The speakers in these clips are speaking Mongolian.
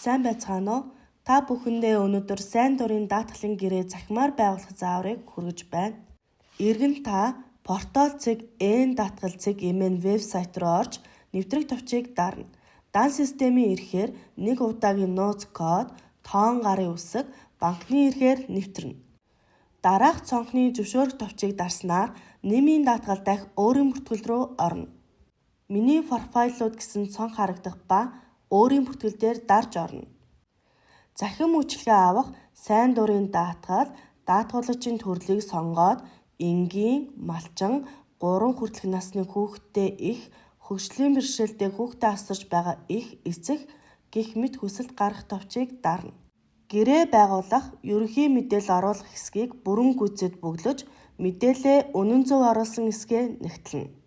Сайн байцгаана уу? Та бүхэндээ өнөөдөр сайн дурын даатгалын гэрээ захимаар байгуулах зааврыг хүргэж байна. Иргэн та portal.n даатгал.mn вебсайт руу орж нэвтрэх товчийг дарна. Дан системийн эрхээр нэг удаагийн нууц код, тоон гарын үсэг, банкны эрхээр нэвтрэнэ. Дараах цонхны зөвшөөрөх товчийг дарснаар нэмийн даатгал дахь өөрийн бүртгэл рүү орно. Миний профайлууд гэсэн цонх харагдах ба өөрийн бүртгэл дээр дарж орно. Захим үйлчилгээ авах сайн дурын даатгал, даатгуулагчийн төрлийг сонгоод энгийн, малчин, 3 хүртэлх насны хүүхэдтэй их, хөгжлийн бэрхшээлтэй хүүхдэд асарч байгаа их эцэг гэх мэт хүсэлт гаргах товчийг дарна. Гэрээ байгуулах, ерөнхий мэдээлэл оруулах хэсгийг бүрэн гүйцэд бөглөж, мэдээлэлээ үнэн зөв оруулсан хэсгээ нэгтлэнэ.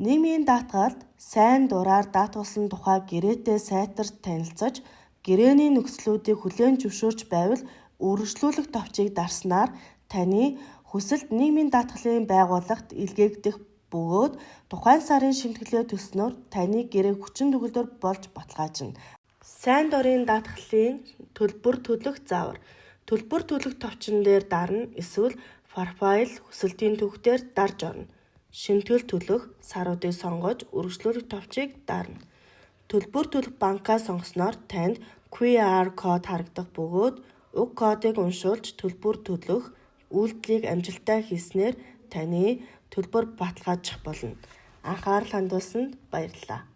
Нийгмийн даатгалд сайн дураар даатгуулсан тухай гэрээтэй сайтарт танилцаж, гэрээний нөхцлүүдийг хүлээн зөвшөөрч байвал үргэлжлүүлэх товчийг дарснаар таны хүсэлт нийгмийн даатгалын байгууллагт илгээгдэх бөгөөд тухайн сарын шимтгэлээ төснөөр таны гэрээ хүчин төгөлдөр болж баталгаажна. Сайн дурын даатгалын төлбөр төлөх заавар. Төлбөр төлөх товчон дээр дарна, эсвэл профайл хүсэлтийн түүхтээр дарж орно. Шимтгэл төлөх, саруудыг сонгож үргэлжлүүлэх товчийг дарна. Төлбөр төлөх банкаа сонгосноор танд QR код харагдах бөгөөд уг кодыг уншуулж төлбөр төлөх үйлдэлийг амжилттай хийснээр таны төлбөр баталгаажих болно. Анхаарал хандуулсанд баярлалаа.